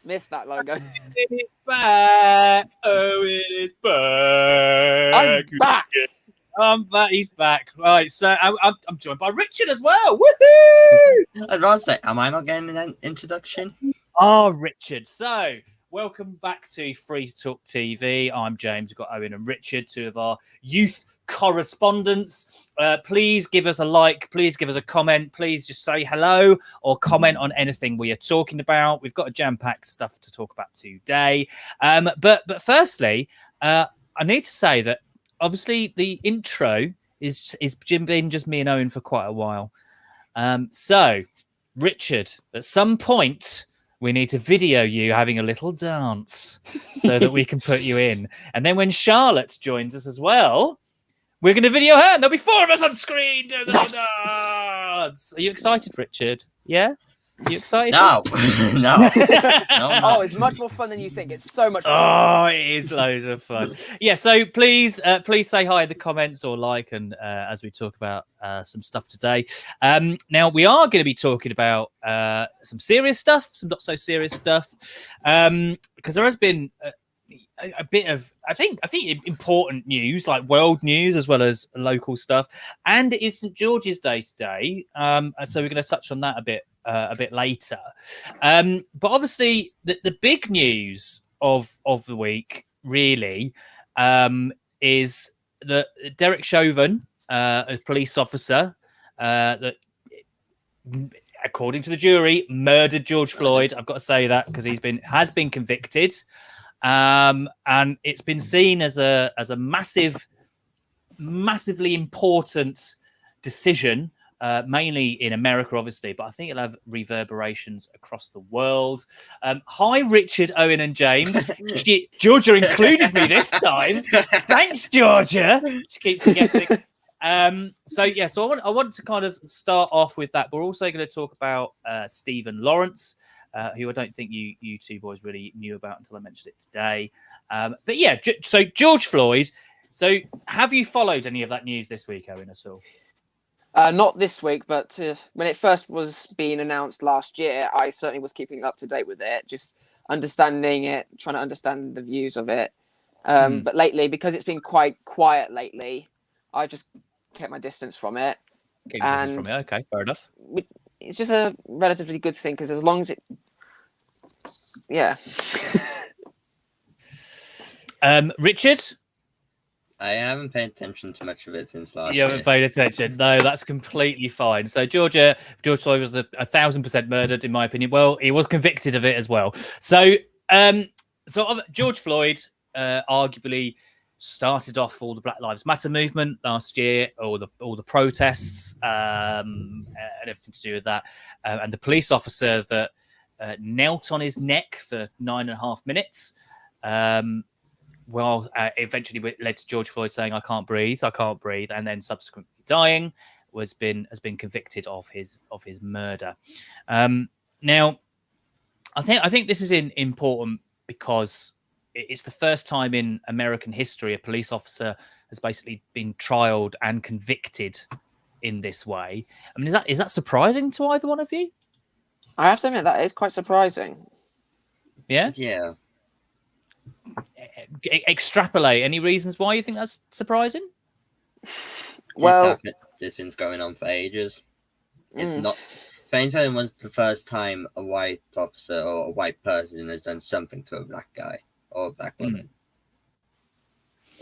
Missed that logo. It is back. Oh, it is back. I'm back. I'm back. He's back. Right. So I'm joined by Richard as well. Woohoo! I'd rather say, am I not getting an introduction? Oh, Richard. So welcome back to Free2talk TV. I'm James. We've got Owen and Richard, two of our youth correspondents. Please give us a like. Please give us a comment. Please just say hello or comment on anything we are talking about. We've got a jam-packed stuff to talk about today. But firstly, I need to say that obviously the intro is been just me and Owen for quite a while. So, Richard, at some point, we need to video you having a little dance so that we can put you in. And then when Charlotte joins us as well, we're going to video her, and there'll be four of us on screen doing the dance. Are you excited, Richard? Yeah? Are you excited? No. No. Oh, it's much more fun than you think. It's so much fun. Oh, it is loads of fun. Yeah, so please say hi in the comments or like, and as we talk about some stuff today. Now, we are going to be talking about some serious stuff, some not so serious stuff, because there has been a bit of, I think important news, like world news as well as local stuff, and it is St. George's Day today, so we're going to touch on that a bit later. But obviously, the big news of the week really is that Derek Chauvin, a police officer, that according to the jury murdered George Floyd. I've got to say that because has been convicted. And it's been seen as a massively important decision, mainly in America, obviously, but I think it'll have reverberations across the world. Hi, Richard, Owen, and James. Georgia included me this time. Thanks, Georgia. She keeps forgetting. So I want to kind of start off with that. But we're also going to talk about Stephen Lawrence, who I don't think you two boys really knew about until I mentioned it today. But yeah, so George Floyd. So have you followed any of that news this week, Owen, at all? Not this week, but when it first was being announced last year, I certainly was keeping up to date with it, just understanding it, trying to understand the views of it. But lately, because it's been quite quiet lately, I just kept my distance from it. Okay, fair enough. It's just a relatively good thing because as long as it, yeah. Richard, I haven't paid attention to much of it since last year. You haven't paid attention. No, that's completely fine. So George Floyd was 1,000% murdered, in my opinion. Well, he was convicted of it as well. So, George Floyd arguably started off all the Black Lives Matter movement last year, all the protests, and everything to do with that. And the police officer that knelt on his neck for 9.5 minutes. Eventually led to George Floyd saying, "I can't breathe," and then subsequently dying, has been convicted of his murder. Now, I think this is important because it's the first time in American history a police officer has basically been trialed and convicted in this way. I mean, is that surprising to either one of you? I have to admit that is quite surprising. Yeah. Yeah. Extrapolate any reasons why you think that's surprising? Well, this has been going on for ages. It's not. Fainting was the first time a white officer or a white person has done something to a black guy or a black woman.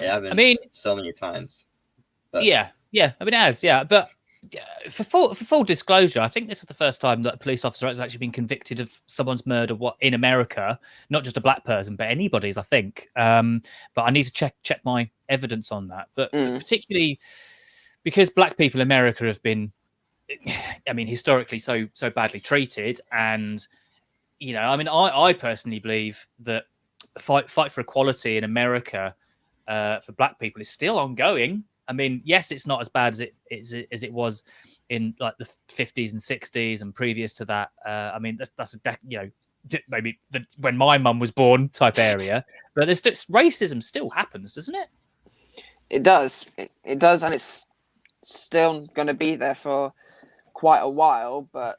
I mean, so many times. But... Yeah. I mean, it has. Yeah, but for full disclosure, I think this is the first time that a police officer has actually been convicted of someone's murder in America, not just a black person, but anybody's, I think. But I need to check my evidence on that. But particularly because black people in America have been, I mean, historically so badly treated, and I mean, I personally believe that the fight for equality in America for black people is still ongoing. I mean, yes, it's not as bad as it was in like the 50s and 60s and previous to that. I mean, that's maybe when my mum was born type area, but there's racism still happens, doesn't it? It does. It does, and it's still going to be there for quite a while. But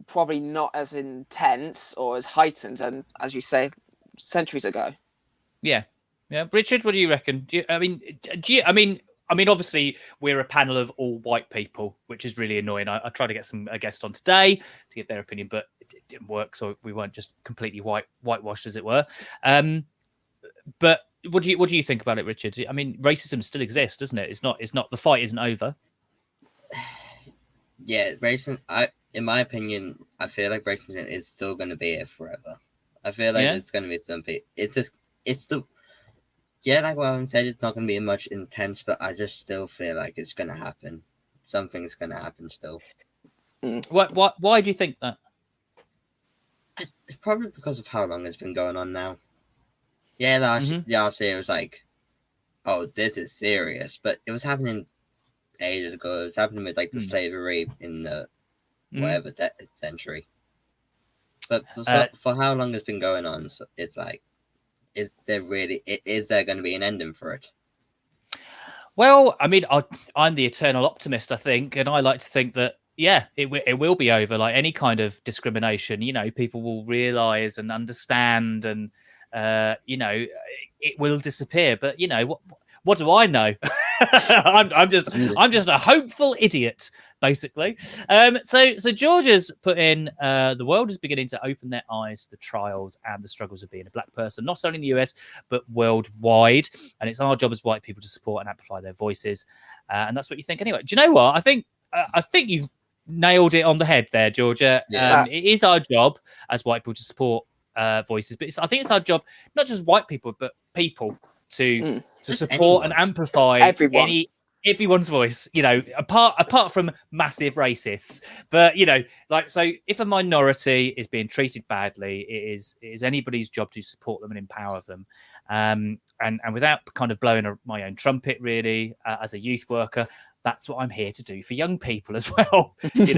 probably not as intense or as heightened, and as you say, centuries ago. Yeah. Richard, what do you reckon? I mean, obviously, we're a panel of all white people, which is really annoying. I tried to get a guest on today to give their opinion, but it didn't work, so we weren't just completely whitewashed, as it were. But what do you think about it, Richard? I mean, racism still exists, doesn't it? It's not. The fight isn't over. Yeah, racism. In my opinion, I feel like racism is still going to be here forever. I feel like it's going to be something. Like what I said, it's not going to be much intense, but I just still feel like it's going to happen. Something's going to happen still. Why do you think that? It's probably because of how long it's been going on now. Yeah, last year it was like, oh, this is serious, but it was happening ages ago. It was happening with like the slavery in the whatever century. But for how long it's been going on, so it's like, is there going to be an ending for it? Well, I mean, I'm the eternal optimist, I think, and I like to think that it will be over. Like any kind of discrimination, people will realise and understand, and it will disappear. But what do I know? I'm just a hopeful idiot, basically. So George has put in the world is beginning to open their eyes to the trials and the struggles of being a black person, not only in the US but worldwide. And it's our job as white people to support and amplify their voices. And that's what you think, anyway. Do you know what? I think you've nailed it on the head there, Georgia. Yeah. It is our job as white people to support voices, but I think it's our job, not just white people, but people to support and amplify everyone's voice, apart from massive racists. But so if a minority is being treated badly, it is anybody's job to support them and empower them, and without kind of blowing my own trumpet, really, as a youth worker, that's what I'm here to do for young people as well. Because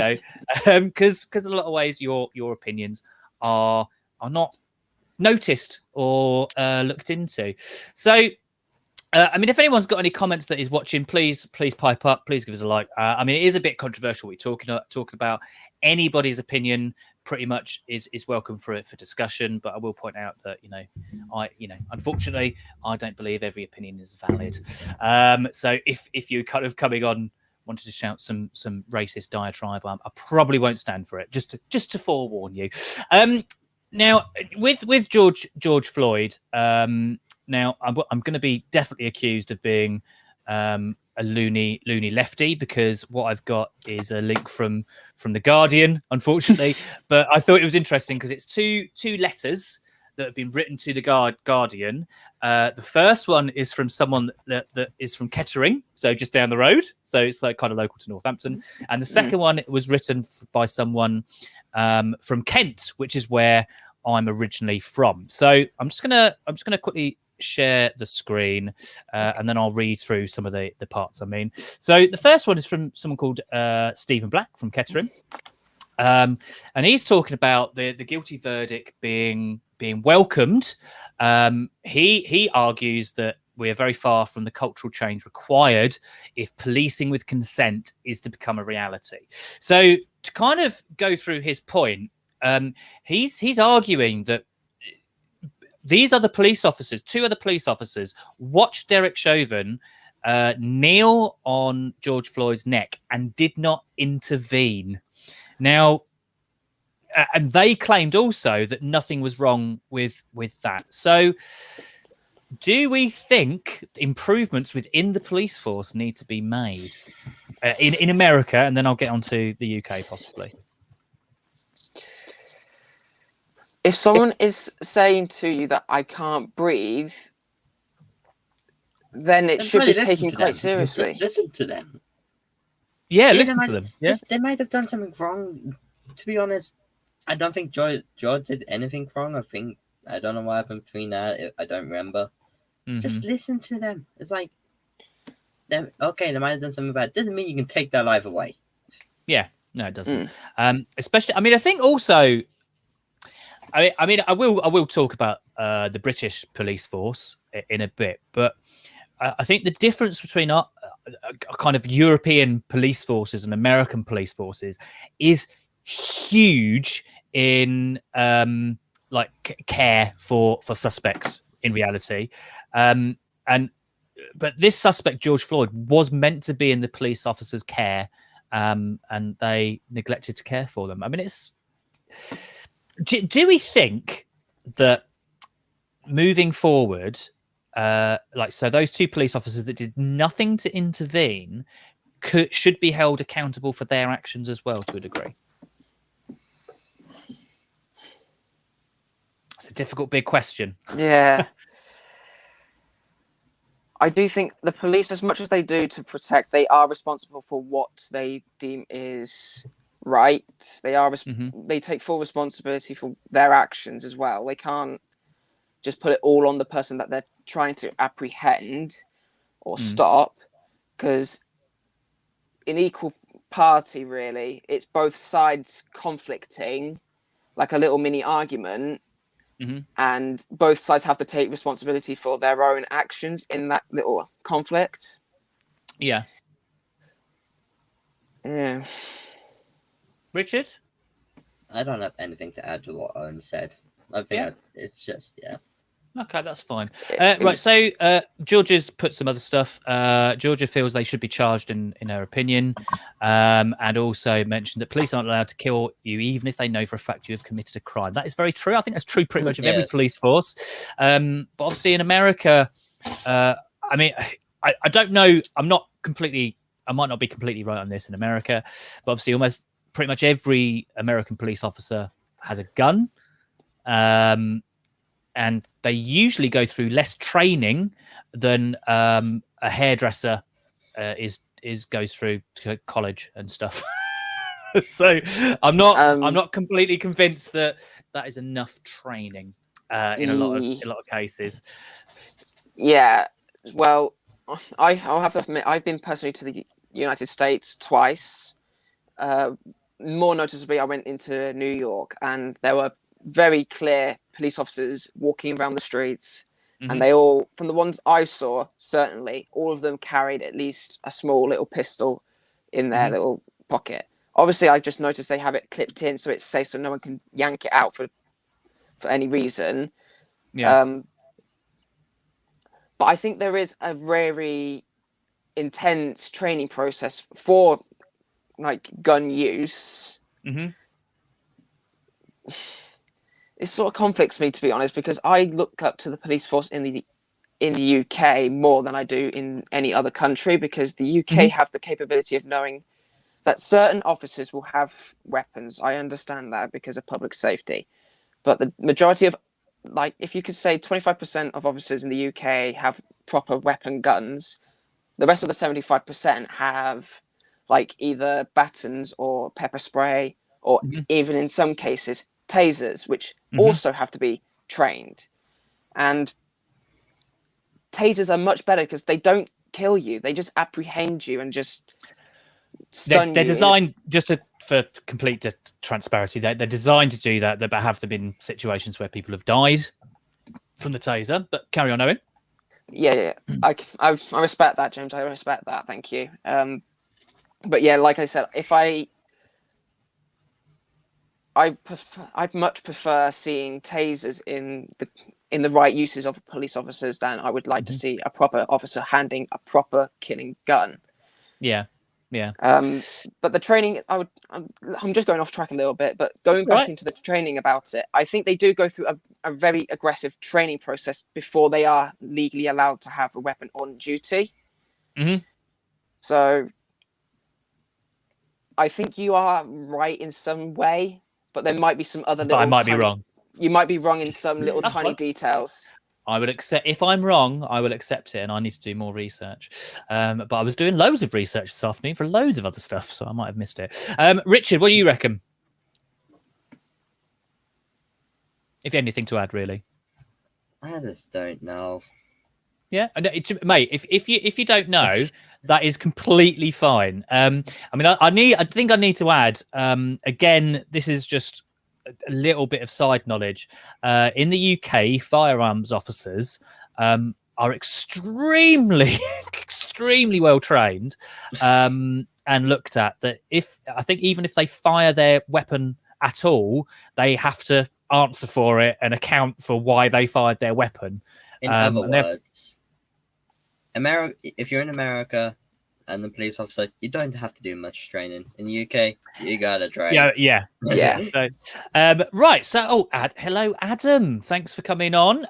in a lot of ways your opinions are not noticed or looked into. So I mean, if anyone's got any comments that is watching, please pipe up, please give us a like. I mean, it is a bit controversial what we're talking about. Anybody's opinion pretty much is welcome for discussion, but I will point out that unfortunately I don't believe every opinion is valid. So if you kind of coming on wanted to shout some racist diatribe, I probably won't stand for it, just to forewarn you. Now, with George Floyd, now I'm going to be definitely accused of being a loony lefty, because what I've got is a link from the Guardian, unfortunately. But I thought it was interesting because it's two letters that have been written to the Guardian. The first one is from someone that is from Kettering, so just down the road. So it's like kind of local to Northampton. And the second one was written by someone from Kent, which is where I'm originally from. So I'm just gonna quickly share the screen, and then I'll read through some of the parts. I mean, so the first one is from someone called Stephen Black from Kettering, and he's talking about the guilty verdict being welcomed. He argues that we are very far from the cultural change required if policing with consent is to become a reality. So to kind of go through his point, he's arguing that these other police officers, two other police officers, watched Derek Chauvin kneel on George Floyd's neck and did not intervene. Now, and they claimed also that nothing was wrong with that. So do we think improvements within the police force need to be made in America? And then I'll get onto the UK possibly. If someone is saying to you that I can't breathe, then it should be taken quite seriously. Just listen to them. Yeah, listen to them. Yeah, they might have done something wrong. To be honest, I don't think George did anything wrong. I don't know what happened between that. I don't remember. Mm-hmm. Just listen to them. It's like, okay, they might have done something bad. Doesn't mean you can take their life away. Yeah, no, it doesn't. Especially, I mean, I think also, I mean, I will talk about the British police force in a bit, but I think the difference between kind of European police forces and American police forces is huge in care for suspects in reality. But this suspect, George Floyd, was meant to be in the police officers' care, and they neglected to care for them. I mean, do we think that moving forward, so those two police officers that did nothing to intervene should be held accountable for their actions as well, to a degree? It's a difficult, big question. Yeah. I do think the police, as much as they do to protect, they are responsible for what they deem is right. They are they take full responsibility for their actions as well. They can't just put it all on the person that they're trying to apprehend or stop, because in equal party, really, it's both sides conflicting, like a little mini argument. And both sides have to take responsibility for their own actions in that little conflict. Yeah. Richard? I don't have anything to add to what Owen said. I think it's just, Okay, that's fine. Right, so Georgia's put some other stuff. Georgia feels they should be charged in her opinion, and also mentioned that police aren't allowed to kill you even if they know for a fact you have committed a crime. That is very true. I think that's true pretty much of every police force. But obviously in America, I mean, I don't know. I might not be completely right on this in America, but obviously pretty much every American police officer has a gun. And they usually go through less training than a hairdresser goes through to college and stuff. So I'm not completely convinced that is enough training in a lot of cases. Yeah, well, I'll have to admit, I've been personally to the United States twice. More noticeably, I went into New York, and there were very clear police officers walking around the streets, and they all, from the ones I saw, certainly all of them carried at least a small little pistol in their little pocket. Obviously, I just noticed they have it clipped in so it's safe, so no one can yank it out for any reason. But I think there is a very intense training process for like gun use. It sort of conflicts me, to be honest, because I look up to the police force in the UK more than I do in any other country, because the UK have the capability of knowing that certain officers will have weapons. I understand that because of public safety, but the majority of, like, if you could say 25% of officers in the UK have proper weapon guns, the rest of the 75% have like either batons or pepper spray, or even in some cases tasers, which also have to be trained. And tasers are much better because they don't kill you, they just apprehend you and just stun they're you. designed for complete transparency. They're designed to do that, but have there been situations where people have died from the taser? But carry on, Owen. Yeah. I respect that, James. I respect that. Thank you. But yeah, like I said, if I'd much prefer seeing tasers in the right uses of police officers than I would like to see a proper officer handing a proper killing gun. Yeah. But the training, I'm just going off track a little bit, but going back into the training about it, I think they do go through a very aggressive training process before they are legally allowed to have a weapon on duty. So I think you are right in some way, but there might be some other little. But I might be wrong. You might be wrong in some little tiny details. I would accept, if I'm wrong, I will accept it, and I need to do more research. But I was doing loads of research this afternoon for loads of other stuff, so I might have missed it. Richard, what do you reckon? If you have anything to add, really. I just don't know. Yeah, mate. If you don't know, that is completely fine. I mean, I think I need to add. Again, this is just a little bit of side knowledge. In the UK, firearms officers are extremely well trained, and and looked at that I think even if they fire their weapon at all, they have to answer for it and account for why they fired their weapon. In other words, if you're in America and the police officer, you don't have to do much training. In the UK, you gotta train. Yeah. So, right. So, hello, Adam. Thanks for coming on.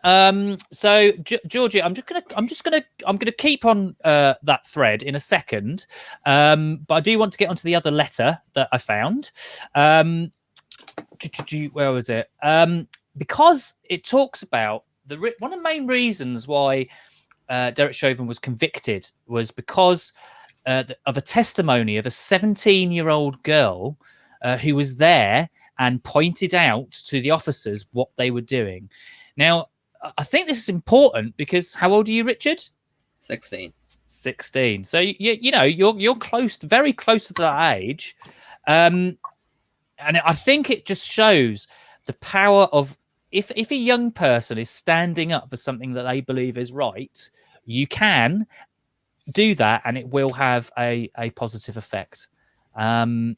So, Georgie, I'm gonna keep on that thread in a second. But I do want to get onto the other letter that I found. Where was it? Because it talks about one of the main reasons why Derek Chauvin was convicted was because of a testimony of a 17-year-old girl who was there and pointed out to the officers what they were doing. Now, I think this is important because how old are you, Richard? 16. 16. So you're close, very close to that age, and I think it just shows the power of if a young person is standing up for something that they believe is right, you can do that and it will have a positive effect. And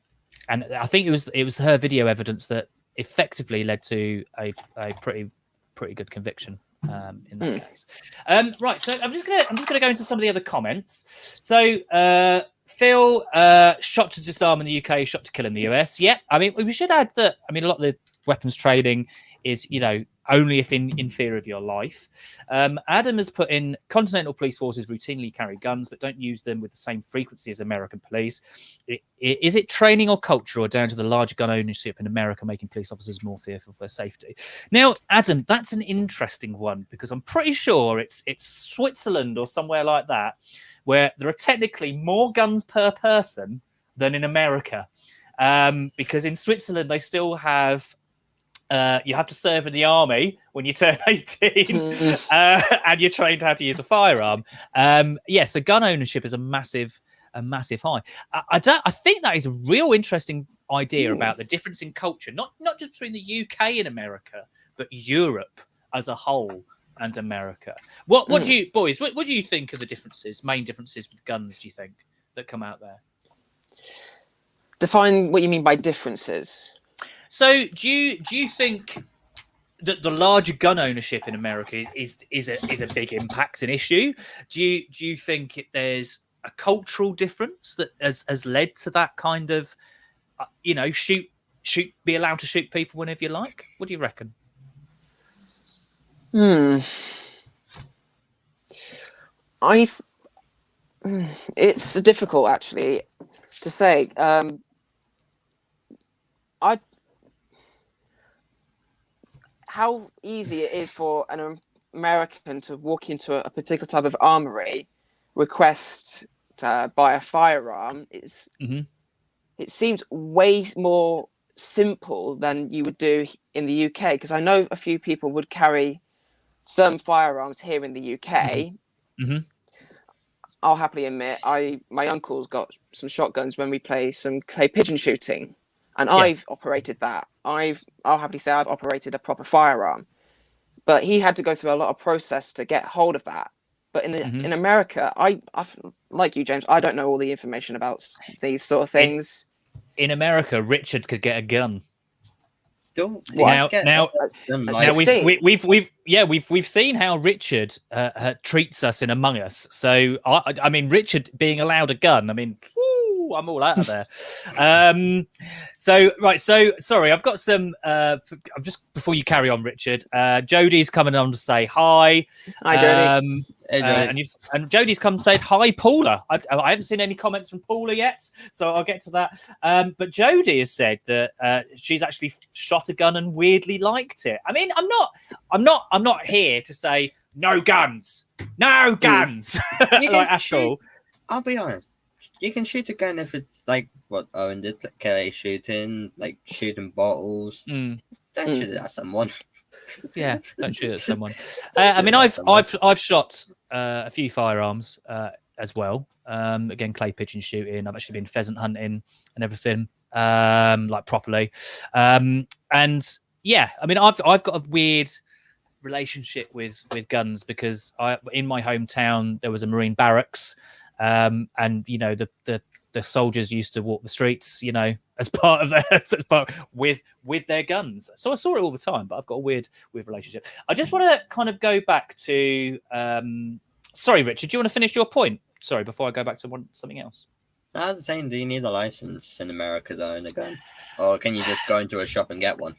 I think it was her video evidence that effectively led to a pretty good conviction in that case. Right, so I'm just gonna go into some of the other comments. So Phil, shot to disarm in the UK, shot to kill in the US. Yeah, I mean we should add that. I mean a lot of the weapons training is only if in fear of your life. Adam has put in continental police forces routinely carry guns but don't use them with the same frequency as American police. Is it training or culture or down to the larger gun ownership in America making police officers more fearful for their safety? Now, Adam, that's an interesting one because I'm pretty sure it's Switzerland or somewhere like that where there are technically more guns per person than in America. Because in Switzerland, they still have you have to serve in the army when you turn 18 and you're trained how to use a firearm. So gun ownership is a massive high. I think that is a real interesting idea about the difference in culture, not just between the UK and America, but Europe as a whole and America. What do you boys? What do you think are the main differences with guns? Do you think that come out there? Define what you mean by differences. So, do you think that the larger gun ownership in America is a big impact, an issue? Do you think there's a cultural difference that has led to that kind of, be allowed to shoot people whenever you like? What do you reckon? It's difficult actually to say. How easy it is for an American to walk into a particular type of armory, request to buy a firearm. It seems way more simple than you would do in the UK, because I know a few people would carry some firearms here in the UK. I'll happily admit, my uncle's got some shotguns when we play some clay pigeon shooting, and I've operated that. I'll happily say I've operated a proper firearm, but he had to go through a lot of process to get hold of that. But in America, I like you, James, I don't know all the information about these sort of things. In America, Richard could get a gun. Now we've seen how Richard treats us in Among Us. So I mean, Richard being allowed a gun, I mean, I'm all out of there. So sorry, I've got some. Just before you carry on, Richard, Jodie's coming on to say hi. Hi, Jodie. And Jodie's come and said hi, Paula. I haven't seen any comments from Paula yet, so I'll get to that. But Jodie has said that she's actually shot a gun and weirdly liked it. I mean, I'm not here to say no guns, at all. I'll be honest. You can shoot a gun if it's like what Owen did, like Kelly shooting, like shooting bottles. Don't shoot it at someone. Yeah, don't shoot at someone. I mean, I've shot a few firearms as well. Again, clay pigeon shooting. I've actually been pheasant hunting and everything, like properly. And yeah, I mean, I've got a weird relationship with guns because in my hometown there was a Marine barracks. And you know the the soldiers used to walk the streets, you know, as part of their with their guns. So I saw it all the time, but I've got a weird relationship. I just want to kind of go back to sorry, Richard, do you want to finish your point? Sorry, before I go back to something else. I was saying, do you need a license in America to own a gun? Or can you just go into a shop and get one?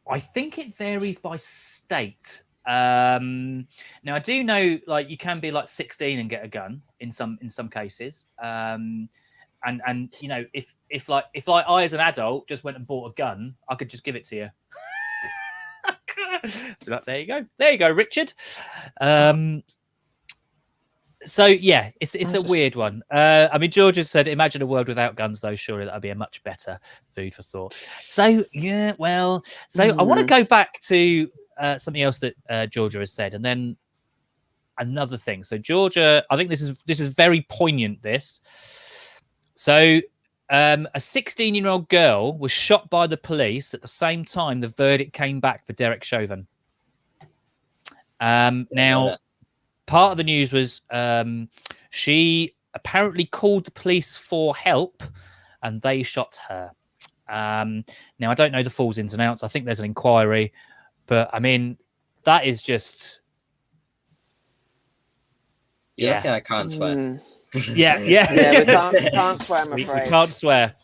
I think it varies by state. Now I do know, like, you can be like 16 and get a gun in some cases. And you know, if I as an adult just went and bought a gun, I could just give it to you. There you go, Richard. So yeah, it's a weird one. I mean, George has said, imagine a world without guns, though. Surely that'd be a much better food for thought. So yeah, well, I want to go back to something else that Georgia has said, and then another thing. So Georgia, I think this is very poignant. So a 16-year-old girl was shot by the police at the same time the verdict came back for Derek Chauvin. Now, part of the news was she apparently called the police for help and they shot her. Now, I don't know the full ins and outs. I think there's an inquiry. But, I mean, that is just... Yeah, I can't swear. Yeah, we can't swear, I'm afraid. We can't swear.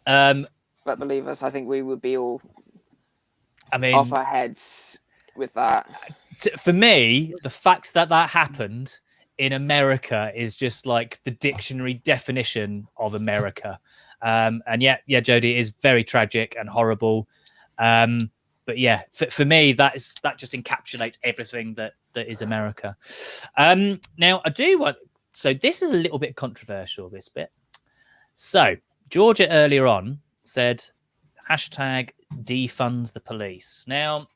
But believe us, I think we would be all off our heads with that. For me, the fact that happened in America is just like the dictionary definition of America. And yeah, Jodie, it is very tragic and horrible. But yeah, for me, that just encapsulates everything that is America. Now, I do want... So this is a little bit controversial, this bit. So Georgia earlier on said, hashtag defund the police. Now,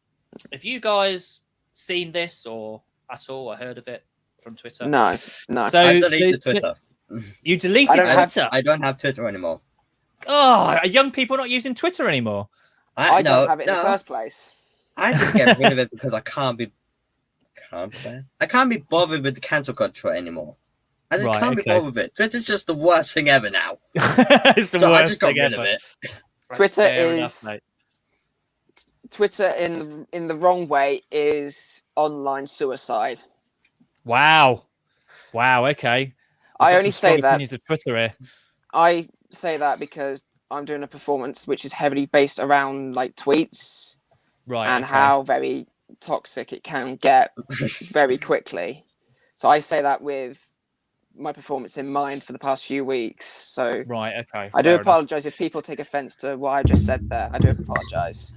have you guys seen this or at all or heard of it from Twitter? No. So I deleted Twitter. You deleted Twitter? I don't have Twitter anymore. Oh, are young people not using Twitter anymore? I don't have it in the first place. I just get rid of it because I can't be bothered with the cancel culture anymore. I just can't be bothered with it. Twitter's just the worst thing ever now. It's the worst I just got thing rid ever. of it. Twitter in the wrong way is online suicide. Wow. Okay. I only say that. Of Twitter here. I say that because I'm doing a performance which is heavily based around like tweets, and how very toxic it can get very quickly. So I say that with my performance in mind for the past few weeks. So I do apologize if people take offense to what I just said there. I do apologize.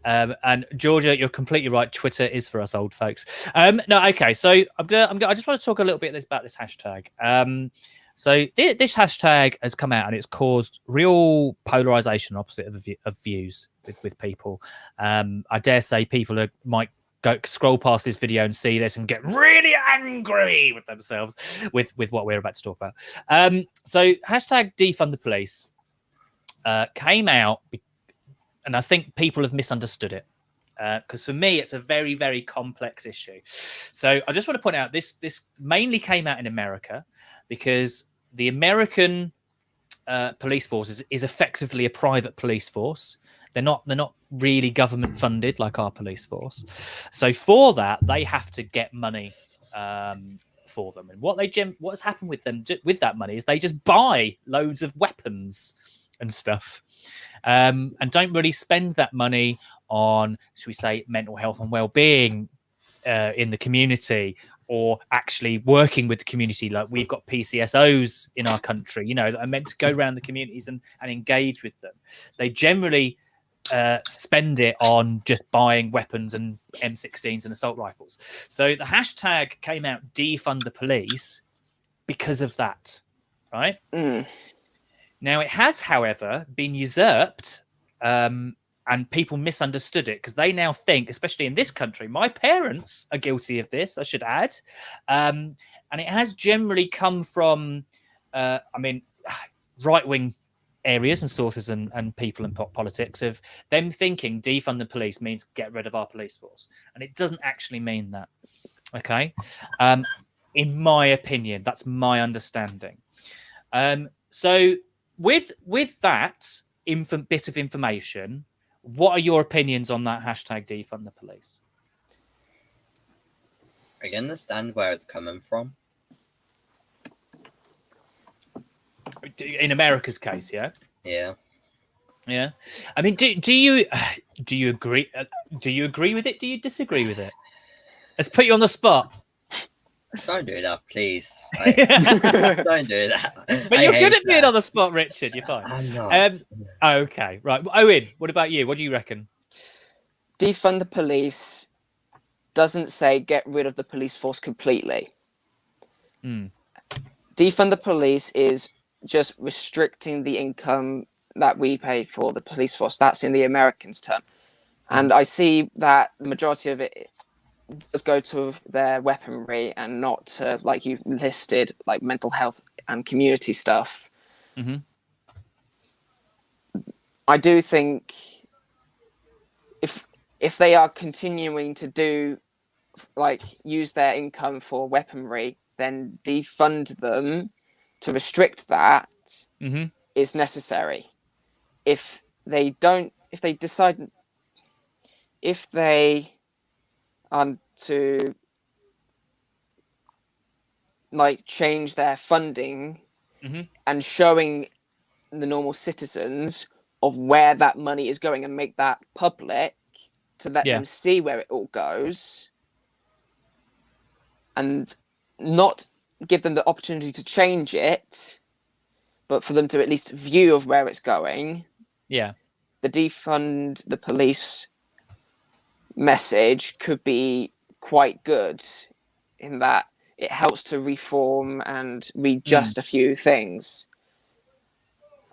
And Georgia, you're completely right. Twitter is for us old folks. No, okay. So I just want to talk a little bit about this hashtag. So this hashtag has come out and it's caused real polarization, opposite of views with people. I dare say people might scroll past this video and see this and get really angry with themselves with what we're about to talk about. So hashtag defund the police came out, and I think people have misunderstood it. Because for me, it's a very, very complex issue. So I just want to point out this mainly came out in America because the American police force is effectively a private police force. They're not really government funded like our police force. So for that, they have to get money for them. And what's happened with them with that money is they just buy loads of weapons and stuff, and don't really spend that money on, should we say, mental health and well-being in the community, or actually working with the community. Like we've got PCSOs in our country, that are meant to go around the communities and engage with them. They generally spend it on just buying weapons and M16s and assault rifles. So the hashtag came out, defund the police, because of that, right? Now it has, however, been usurped, and people misunderstood it because they now think, especially in this country, my parents are guilty of this, I should add, and it has generally come from, right-wing areas and sources and people in politics of them thinking defund the police means get rid of our police force, and it doesn't actually mean that. Okay, in my opinion, that's my understanding. So with that bit of information, what are your opinions on that hashtag defund the police? I can understand where it's coming from. In America's case, yeah. Yeah. I mean, do you agree? Do you agree with it? Do you disagree with it? Let's put you on the spot. Don't do that, please. Don't do that. But you're good at being on the spot, Richard. You're fine. I'm not. Okay, right. Owen, what about you? What do you reckon? Defund the police doesn't say get rid of the police force completely. Defund the police is just restricting the income that we pay for the police force. That's in the Americans' term. And I see that the majority of it does go to their weaponry and not to, like you listed, like mental health and community stuff. I do think if they are continuing to do, like, use their income for weaponry, then defund them to restrict that is necessary. If they are to, like, change their funding and showing the normal citizens of where that money is going and make that public to let them see where it all goes, and not give them the opportunity to change it, but for them to at least view of where it's going. The defund the police message could be quite good in that it helps to reform and readjust a few things.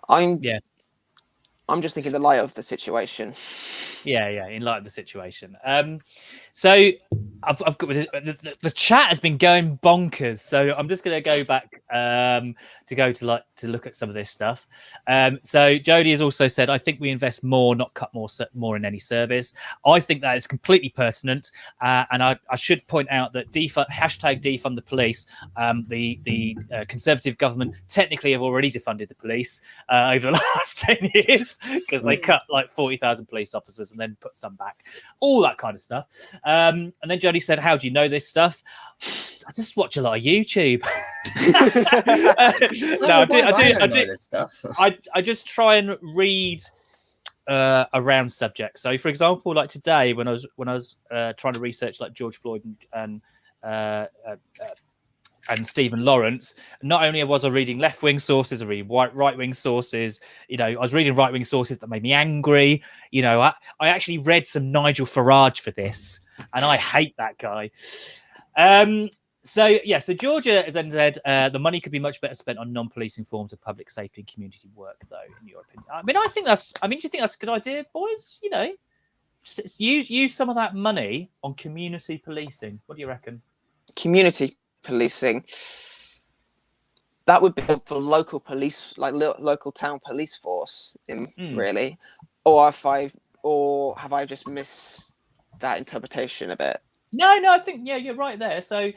I'm just thinking the light of the situation. In light of the situation. So I've got the chat has been going bonkers. So I'm just going to go back to look at some of this stuff. So Jody has also said, I think we invest more, not cut more in any service. I think that is completely pertinent. And I should point out that hashtag defund the police. The Conservative government technically have already defunded the police over the last 10 years because they cut like 40,000 police officers and then put some back, all that kind of stuff. And then Jody said, how do you know this stuff? I just watch a lot of YouTube. I just try and read around subjects. So for example, like today when I was trying to research like George Floyd and Stephen Lawrence, not only was I reading left-wing sources, I read right-wing sources. I was reading right-wing sources that made me angry. I actually read some Nigel Farage for this, and I hate that guy. So Georgia then said the money could be much better spent on non-policing forms of public safety and community work, though, in your opinion. Do you think that's a good idea, boys? Use some of that money on community policing. What do you reckon? Community policing, that would be for local police, like local town police force, really, or have I just missed that interpretation a bit? No, I think you're right there. So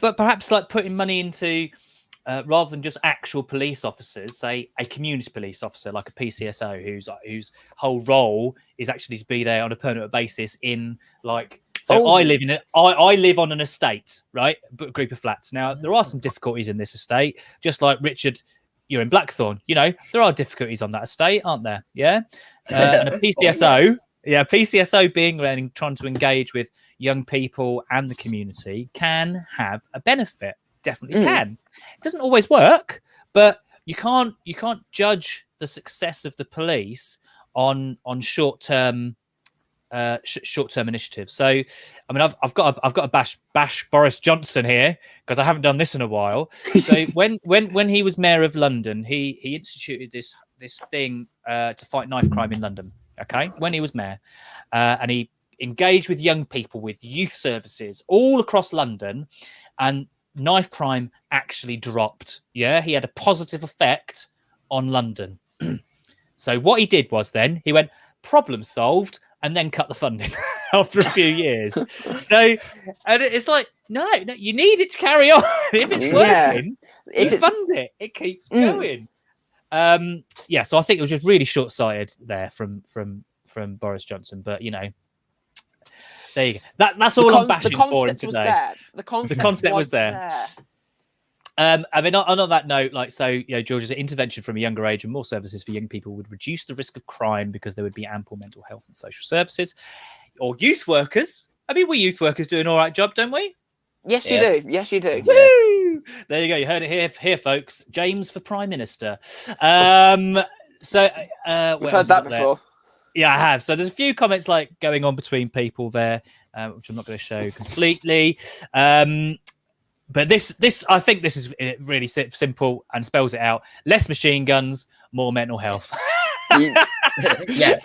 but perhaps like putting money into rather than just actual police officers, say a community police officer like a PCSO whose whole role is actually to be there on a permanent basis in like. So I live on an estate, right? A group of flats. Now there are some difficulties in this estate, just like Richard, you're in Blackthorn. There are difficulties on that estate, aren't there? Yeah. And a PCSO, PCSO being there and trying to engage with young people and the community can have a benefit. Definitely can. It doesn't always work, but you can't judge the success of the police on short-term initiatives. So I've got to bash Boris Johnson here because I haven't done this in a while. So when he was mayor of London, he instituted this thing to fight knife crime in London. Okay, when he was mayor, and he engaged with young people with youth services all across London, and knife crime actually dropped. Yeah, he had a positive effect on London. So what he did was then he went problem solved. And then cut the funding after a few years. So, and it's like, no, you need it to carry on. If it's working, you fund it. It keeps going. Yeah, so I think it was just really short-sighted there from Boris Johnson. But there you go. That's all I'm bashing for him today. The concept was there. I mean, on that note, George's intervention from a younger age and more services for young people would reduce the risk of crime because there would be ample mental health and social services. Or youth workers. I mean, we youth workers do an all right job, don't we? Yes, you do. Yes, you do. Woo! There you go. You heard it here, folks. James for Prime Minister. We've heard that before. Yeah, I have. So there's a few comments going on between people there, which I'm not going to show completely. But this, I think this is really simple and spells it out. Less machine guns, more mental health. Yes.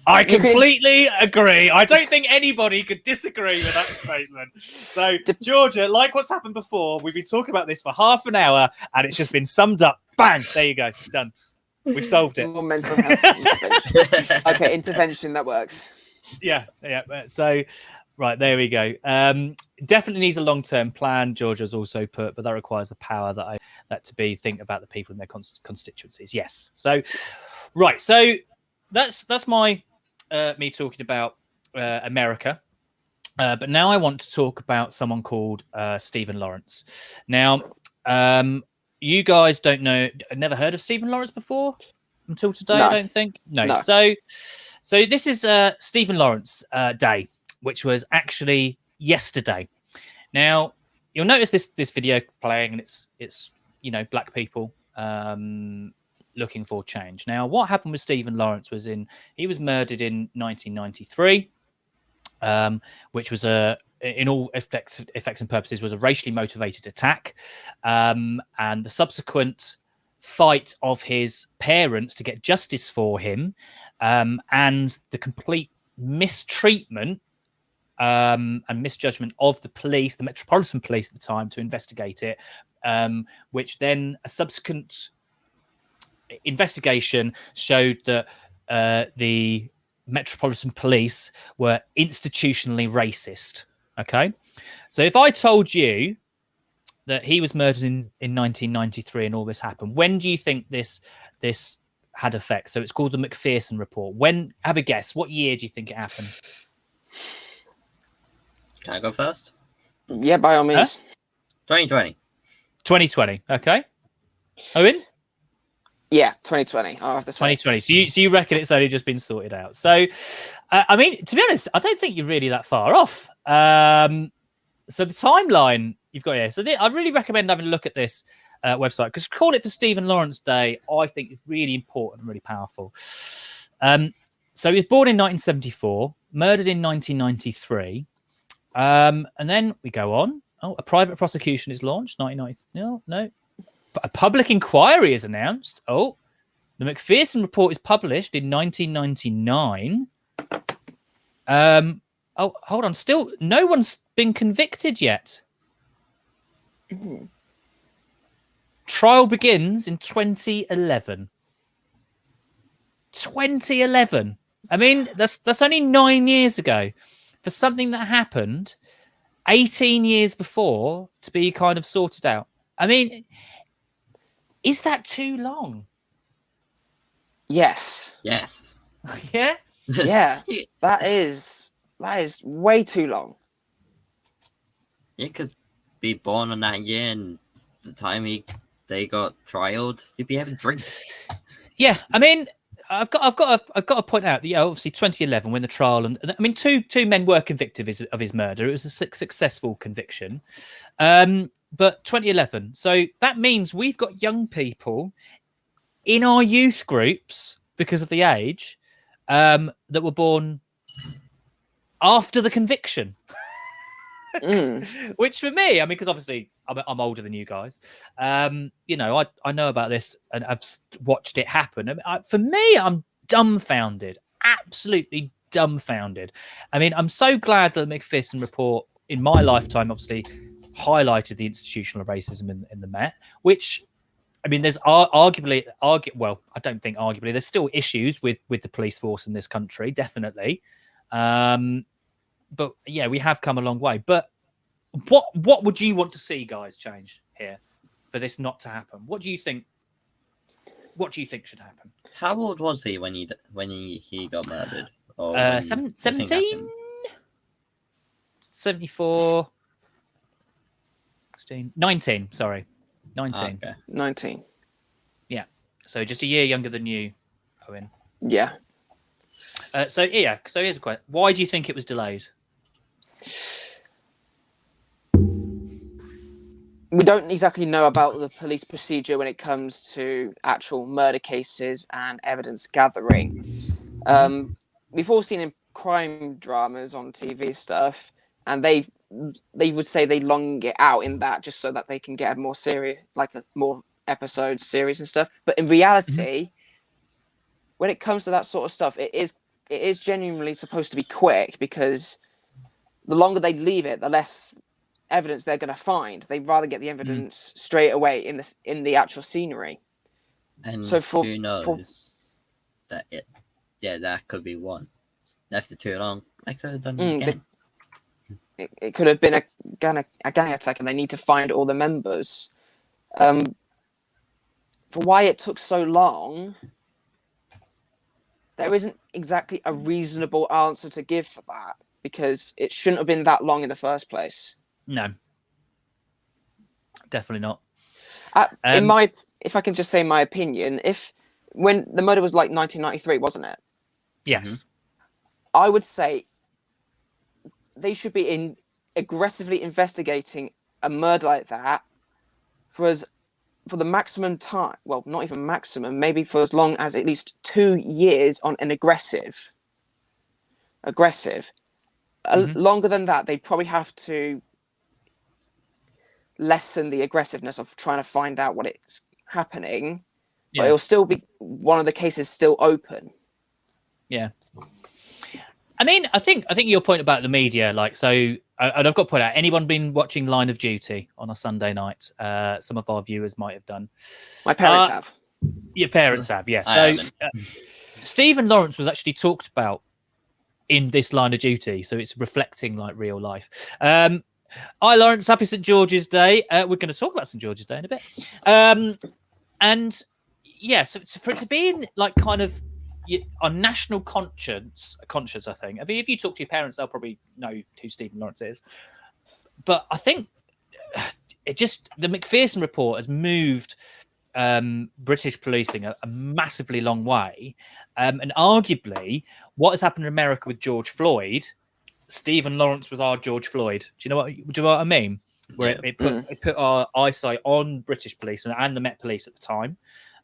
I completely agree. I don't think anybody could disagree with that statement. So, Georgia, like what's happened before, we've been talking about this for half an hour and it's just been summed up. Bang! There you go. Done. We've solved it. More mental health intervention. Okay, intervention, that works. Yeah. So, right, there we go. Definitely needs a long-term plan, Georgia's also put, but that requires the power think about the people in their constituencies. Yes. So, right. So that's my me talking about America. But now I want to talk about someone called Stephen Lawrence. Now, you guys don't know, never heard of Stephen Lawrence before until today, No. I don't think. No. So this is Stephen Lawrence Day, which was actually yesterday. Now, you'll notice this video playing, and it's black people looking for change. Now, what happened with Stephen Lawrence was he was murdered in 1993, which was in all effects and purposes, was a racially motivated attack, and the subsequent fight of his parents to get justice for him, and the complete mistreatment and misjudgment of the police, the Metropolitan Police at the time, to investigate it, which then a subsequent investigation showed that the Metropolitan Police were institutionally racist. Okay, so if I told you that he was murdered in 1993 and all this happened, when do you think this had effect? So it's called the McPherson Report. Have a guess. What year do you think it happened? Can I go first? Yeah, by all means. 2020. 2020. Okay. Owen? Yeah, 2020. I'll have to say. 2020. So you reckon it's only just been sorted out? So, I mean, to be honest, I don't think you're really that far off. So the timeline you've got here. So I really recommend having a look at this website, because call it for Stephen Lawrence Day, I think is really important and really powerful. So he was born in 1974, murdered in 1993. And then we go on. Oh, a private prosecution is launched. 1990. No. But a public inquiry is announced. Oh, the McPherson Report is published in 1999. Oh, hold on. Still, no one's been convicted yet. Mm-hmm. Trial begins in 2011. 2011. I mean, that's only 9 years ago for something that happened 18 years before to be kind of sorted out. I mean, is that too long? Yes. Yes. Yeah? Yeah. That is way too long. You could be born on that year, and the time they got trialed, you'd be having drinks. Yeah, I mean, I've got to point out that, yeah, obviously 2011 when the trial, and I mean, two men were convicted of his murder. It was a successful conviction, but 2011. So that means we've got young people in our youth groups because of the age that were born after the conviction. Which for me, I mean, because obviously I'm older than you guys, you know, I know about this and I've watched it happen. I mean, for me, I'm dumbfounded, absolutely dumbfounded. I mean, I'm so glad that the McPherson Report in my lifetime obviously highlighted the institutional racism in the Met, which, I mean, there's well, I don't think arguably, there's still issues with the police force in this country, definitely. But yeah, we have come a long way. But what would you want to see, guys, change here for this not to happen? What do you think? What do you think should happen? How old was he when he got murdered? Or when the thing 17? happened? 74, 16, 19, sorry. 19. Okay. 19. So just a year younger than you, Owen. Yeah. So here's a question. Why do you think it was delayed? We don't exactly know about the police procedure when it comes to actual murder cases and evidence gathering. We've all seen in crime dramas on TV stuff, and they would say they long it out in that just so that they can get a more serious, like a more episode series and stuff. But in reality, when it comes to that sort of stuff, it is genuinely supposed to be quick, because the longer they leave it, the less evidence they're going to find. They'd rather get the evidence straight away in the actual scenery. And So who knows that that could be one. Left it too long. I could have done it again. It could have been a gang attack, and they need to find all the members. For why it took so long, there isn't exactly a reasonable answer to give for that, because it shouldn't have been that long in the first place. No, definitely not. If I can just say my opinion, when the murder was like 1993, wasn't it? Yes. I would say they should be aggressively investigating a murder like that for the maximum time. Well, not even maximum, maybe for as long as at least 2 years on an aggressive. Longer than that, they probably have to lessen the aggressiveness of trying to find out what is happening, but it'll still be one of the cases still open. Yeah. I mean, I think your point about the media, like, so, and I've got to point out, anyone been watching Line of Duty on a Sunday night? Some of our viewers might have done. My parents have. Your parents have, yes. So Stephen Lawrence was actually talked about in this Line of Duty, so it's reflecting like real life. Hi, Lawrence. Happy St. George's Day. We're going to talk about St. George's Day in a bit. And yeah, so for it to be in like kind of on national conscience, I think. I mean, if you talk to your parents, they'll probably know who Stephen Lawrence is. But I think the McPherson report has moved British policing a massively long way. And arguably, what has happened in America with George Floyd, Stephen Lawrence was our George Floyd. Do you know what I mean? Where it put our eyesight on British police and the Met Police at the time,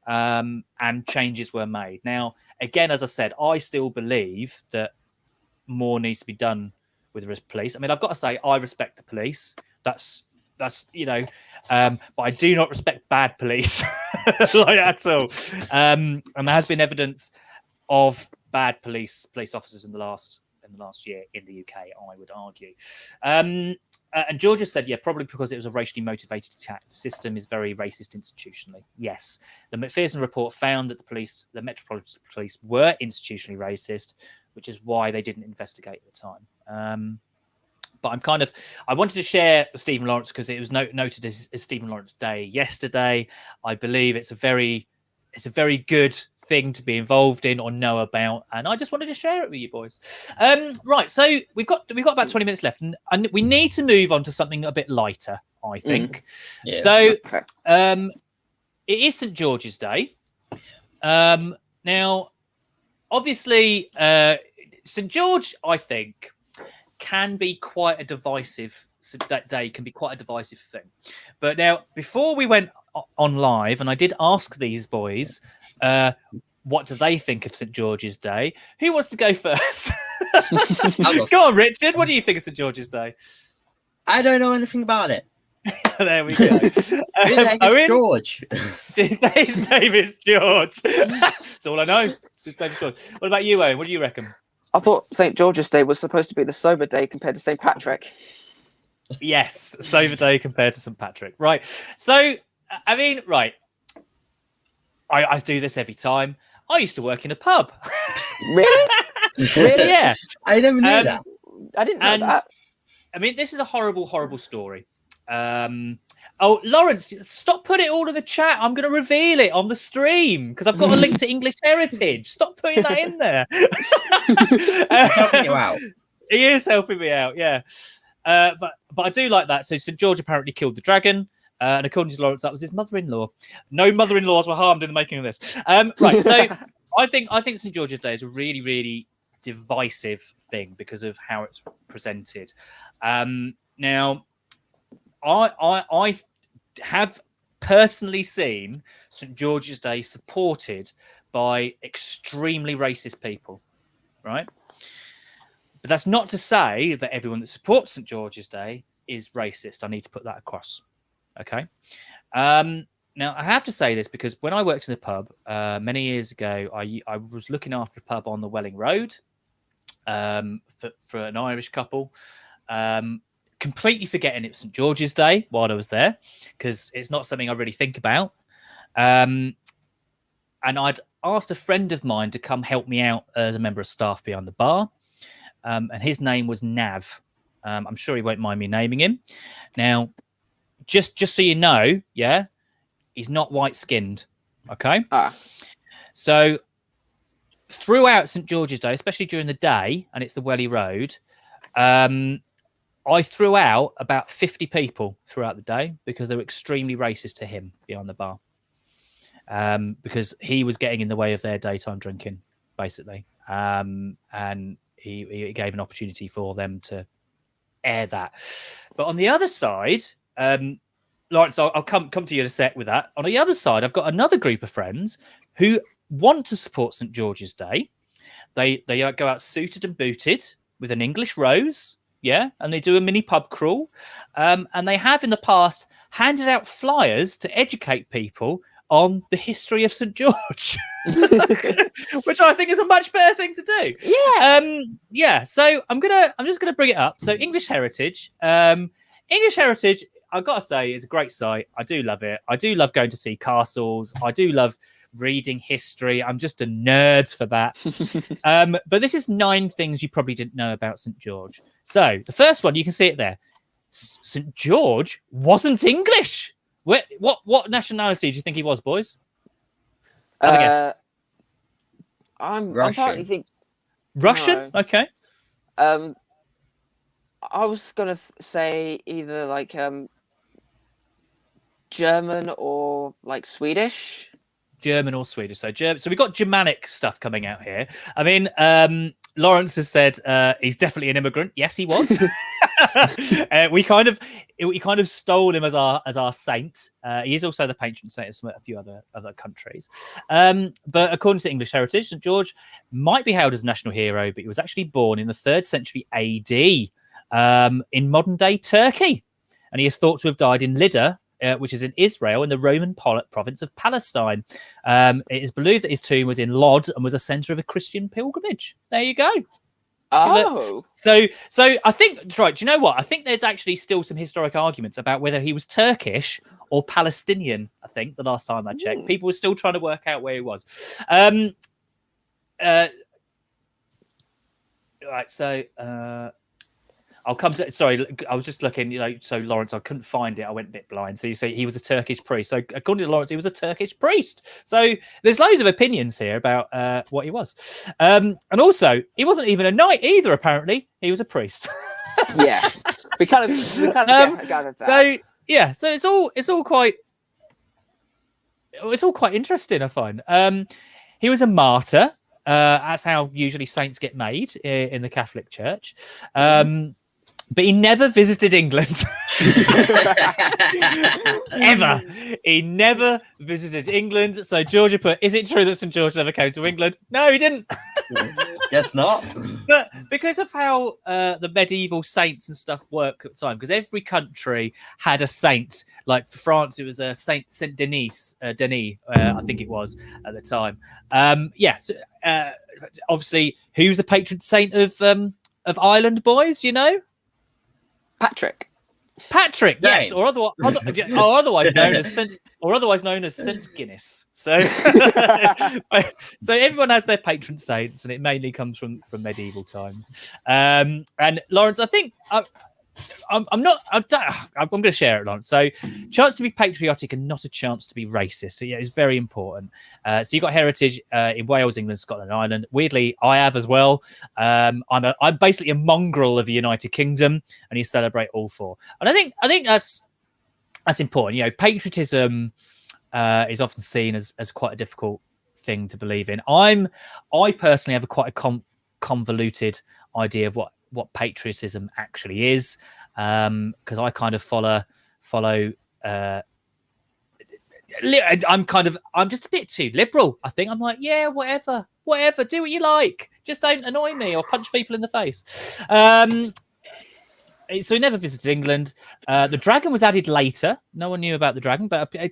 and changes were made. Now, again, as I said, I still believe that more needs to be done with the police. I mean, I've got to say, I respect the police. That's but I do not respect bad police like at all. And there has been evidence of bad police officers in the last year in the UK, I would argue. And Georgia said, probably because it was a racially motivated attack. The system is very racist institutionally. Yes. The McPherson report found that the Metropolitan Police were institutionally racist, which is why they didn't investigate at the time. But I wanted to share the Stephen Lawrence because it was noted as Stephen Lawrence Day yesterday. I believe it's a very good thing to be involved in or know about, and I just wanted to share it with you boys. Right, so we've got about 20 minutes left, and we need to move on to something a bit lighter, I think. Yeah. So, it is St. George's Day. Now, obviously, St. George, I think, can be quite a divisive. That day can be quite a divisive thing. But now, before we went on live, and I did ask these boys, what do they think of St. George's Day? Who wants to go first? Go on, Richard. What do you think of St. George's Day? I don't know anything about it. There we go. It's George. His name is George. That's all I know. His name is George. What about you, Owen? What do you reckon? I thought St. George's Day was supposed to be the sober day compared to St. Patrick. Yes, sober day compared to St. Patrick. Right. So, I mean, right. I do this every time. I used to work in a pub. Really? Really? Yeah. I never knew that. I didn't know that. I mean, this is a horrible, horrible story. Oh, Lawrence, stop putting it all in the chat. I'm going to reveal it on the stream because I've got a link to English heritage. Stop putting that in there. Helping you out. He is helping me out, yeah. But I do like that. So St. George apparently killed the dragon. And according to Lawrence, that was his mother-in-law. No mother-in-laws were harmed in the making of this. Right, so I think St. George's Day is a really, really divisive thing because of how it's presented. Now, I have personally seen St. George's Day supported by extremely racist people, right? But that's not to say that everyone that supports St. George's Day is racist. I need to put that across. Okay. Now, I have to say this because when I worked in a pub many years ago, I was looking after a pub on the Welling Road for an Irish couple. Completely forgetting it was St. George's Day while I was there because it's not something I really think about. And I'd asked a friend of mine to come help me out as a member of staff behind the bar. And his name was Nav. I'm sure he won't mind me naming him. Now, just so you know, yeah, he's not white-skinned, okay? So throughout St. George's Day, especially during the day, and it's the Welly Road, I threw out about 50 people throughout the day because they were extremely racist to him behind the bar. Because he was getting in the way of their daytime drinking, basically. And he gave an opportunity for them to air that. But on the other side, Lawrence, I'll come to you in a sec with that. On the other side, I've got another group of friends who want to support St. George's Day. They go out suited and booted with an English rose, yeah, and they do a mini pub crawl. And they have in the past handed out flyers to educate people on the history of St. George, which I think is a much better thing to do. Yeah. Yeah. So I'm just gonna bring it up. So English Heritage, I've got to say, it's a great site. I do love it. I do love going to see castles. I do love reading history. I'm just a nerd for that. But this is 9 things you probably didn't know about St. George. So the first one, you can see it there. St. George wasn't English. What nationality do you think he was, boys? Have a guess. I'm Russian. partly think Russian? No. Okay. I was gonna say either like German or like Swedish. German or Swedish. So we got Germanic stuff coming out here. I mean, Lawrence has said he's definitely an immigrant. Yes, he was. we kind of stole him as our saint. He is also the patron saint of a few other countries. But according to English Heritage, St. George might be hailed as a national hero, but he was actually born in the 3rd century AD in modern day Turkey, and he is thought to have died in Lydda, which is in Israel, in the Roman province of Palestine. It is believed that his tomb was in Lod and was a centre of a Christian pilgrimage. There you go. Oh, so I think, right, do you know what? I think there's actually still some historic arguments about whether he was Turkish or Palestinian. I think the last time I checked, people were still trying to work out where he was. Right, so I'll come to. Sorry, I was just looking. So Lawrence, I couldn't find it. I went a bit blind. So you say he was a Turkish priest. So according to Lawrence, he was a Turkish priest. So there's loads of opinions here about what he was. And also, he wasn't even a knight either. Apparently, he was a priest. yeah. We kind of gathered that. So yeah, so it's all quite interesting. I find he was a martyr. That's how usually saints get made in the Catholic Church. But he never visited England. Ever. He never visited England. So Georgia put, is it true that St. George never came to England? No, he didn't. Guess not. But because of how the medieval saints and stuff work at the time, because every country had a saint. Like for France, it was a Saint Denis, I think it was at the time. So, obviously, who's the patron saint of Ireland, boys? Do you know? Patrick, yes, or otherwise known as Saint Guinness. So, so everyone has their patron saints, and it mainly comes from medieval times. And Lawrence, I think I'm going to share it, Lawrence. So, chance to be patriotic and not a chance to be racist. So, yeah, it's very important. So, you got heritage in Wales, England, Scotland, and Ireland. Weirdly, I have as well. I'm basically a mongrel of the United Kingdom, and you celebrate all four. And I think that's important. You know, patriotism is often seen as quite a difficult thing to believe in. I personally have quite a convoluted idea of what patriotism actually is, because I kind of follow I'm just a bit too liberal. I think I'm like, yeah, whatever, do what you like, just don't annoy me or punch people in the face. So he never visited England. The dragon was added later. No one knew about the dragon, but I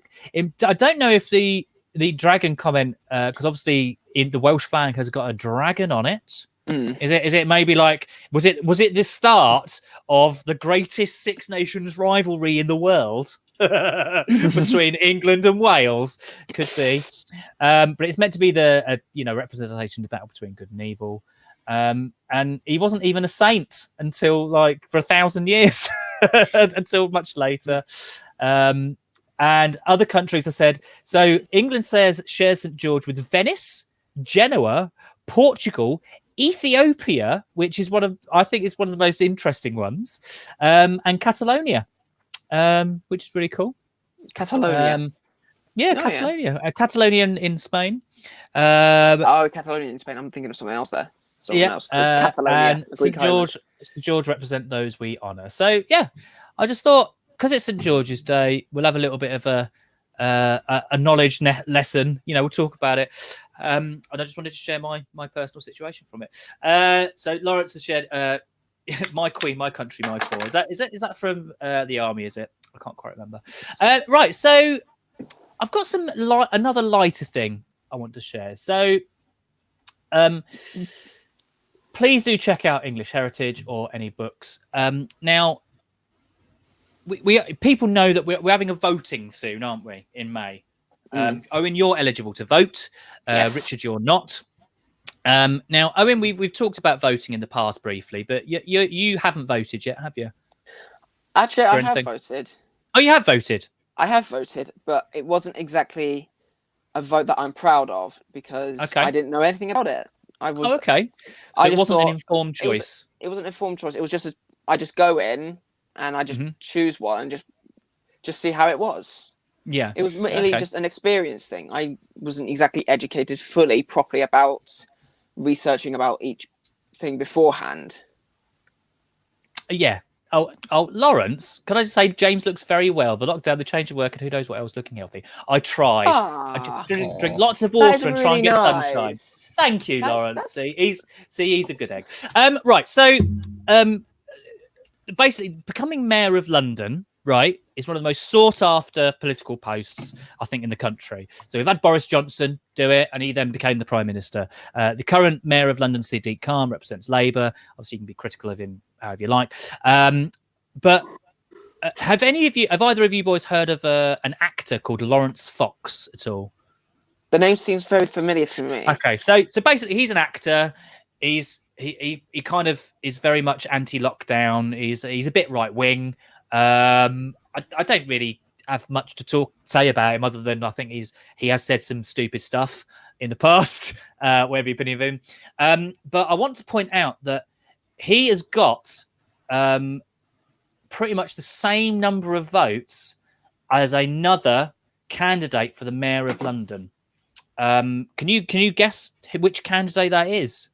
don't know if the dragon comment, because obviously in the Welsh flag has got a dragon on it. Is it maybe like, was it the start of the greatest Six Nations rivalry in the world between England and Wales? Could be, but it's meant to be the representation of the battle between good and evil. And he wasn't even a saint until for 1,000 years, until much later. And other countries have said, so England shares St. George with Venice, Genoa, Portugal, Ethiopia, which is one of the most interesting ones, and Catalonia, which is really cool. Catalonia. Catalonia. Catalonia in Spain. Catalonia in Spain. I'm thinking of something else there. And St. George represent those we honour. So yeah, I just thought, because it's St. George's Day, we'll have a little bit of a knowledge lesson. We'll talk about it. And I just wanted to share my personal situation from it. So Lawrence has shared "My Queen, My Country, My Core." Is that from the army? Is it? I can't quite remember. Right. So I've got another lighter thing I want to share. So please do check out English Heritage or any books. Now, we people know that we're having a voting soon, aren't we? In May. Owen, you're eligible to vote. Yes. Richard, you're not. Now, Owen, we've talked about voting in the past briefly, but you haven't voted yet, have you? Actually, I have voted. Oh, you have voted? I have voted, but it wasn't exactly a vote that I'm proud of, because I didn't know anything about it. Okay. So it wasn't an informed choice. It wasn't an informed choice. It was just I just go in and I just choose one and just see how it was. Yeah. It was really just an experience thing. I wasn't exactly educated fully, properly about researching about each thing beforehand. Yeah. Oh, Lawrence, can I just say, James looks very well. The lockdown, the change of work, and who knows what else, looking healthy. I try. I drink lots of water and try and get sunshine. Thank you, Lawrence. He's a good egg. Right. So, basically, becoming mayor of London, right, is one of the most sought after political posts, I think, in the country. So we've had Boris Johnson do it, and he then became the Prime Minister. The current mayor of London, Sadiq Khan, represents Labour. Obviously, you can be critical of him however you like. But have either of you boys heard of an actor called Lawrence Fox at all? The name seems very familiar to me. Okay, so basically, he's an actor. He kind of is very much anti-lockdown. He's a bit right wing. I don't really have much to say about him, other than I think he has said some stupid stuff in the past, whatever you've been of him. But I want to point out that he has got pretty much the same number of votes as another candidate for the mayor of London. Can you guess which candidate that is?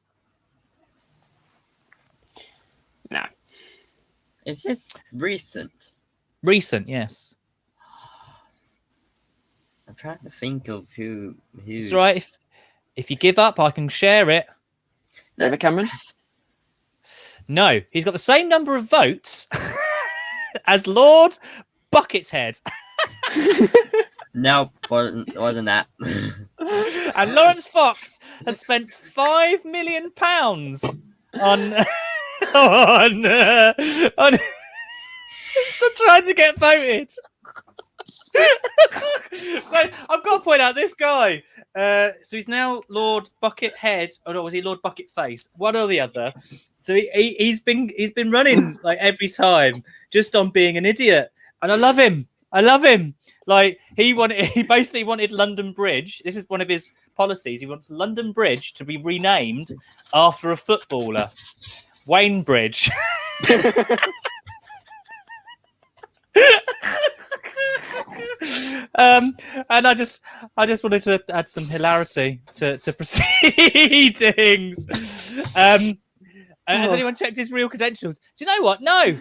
No. Is this recent? Recent, yes. I'm trying to think of who. It's right. If you give up, I can share it. David Cameron? No, he's got the same number of votes as Lord Bucketshead. No, wasn't that. And Lawrence Fox has spent £5 million on to try to get voted. So I've got to point out this guy. So he's now Lord Buckethead, or was he Lord Bucketface? One or the other. So he's been running like every time just on being an idiot, and I love him. Like he basically wanted London Bridge. This is one of his policies. He wants London Bridge to be renamed after a footballer, Wayne Bridge. And I just wanted to add some hilarity to proceedings. Has anyone checked his real credentials? Do you know what? No.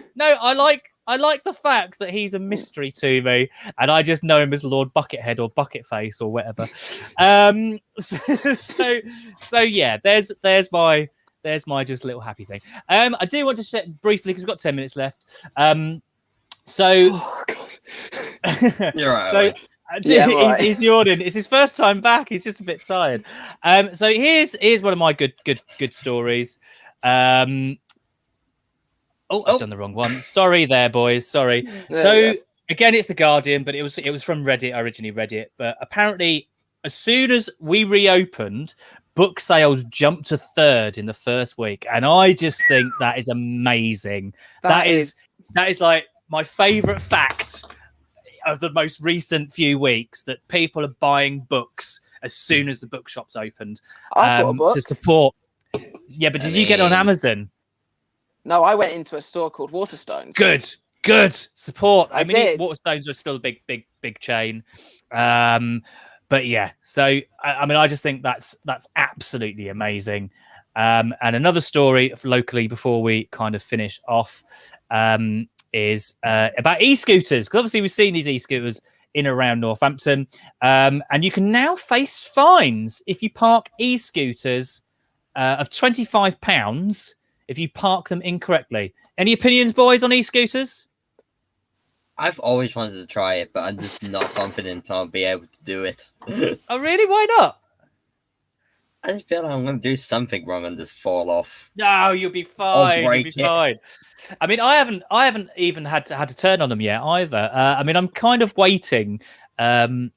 I like the fact that he's a mystery to me, and I just know him as Lord Buckethead or Bucketface or whatever. So yeah, there's my just little happy thing. I do want to share briefly because we've got 10 minutes left. Oh God. You're right. So he's yawning. It's his first time back. He's just a bit tired. So here's one of my good stories. I've done the wrong one. Sorry there, boys. Sorry. So again, it's The Guardian, but it was from Reddit. I originally read it, but apparently, as soon as we reopened, book sales jumped to 3rd in the first week, and I just think that is amazing. That is like my favorite fact of the most recent few weeks, that people are buying books as soon as the bookshops opened to support. Yeah, but did you get it on Amazon? No, I went into a store called Waterstones. Good support. I mean, did. Waterstones are still a big chain. But yeah, so I just think that's absolutely amazing. And another story locally before we kind of finish off is about e-scooters, because obviously we've seen these e-scooters in around Northampton, and you can now face fines if you park e-scooters of £25 if you park them incorrectly. Any opinions, boys, on e-scooters? I've always wanted to try it, but I'm just not confident I'll be able to do it. Oh, really? Why not? I just feel like I'm going to do something wrong and just fall off. No, you'll be fine. You'll be fine. I mean, I haven't even had to turn on them yet either. I mean, I'm kind of waiting for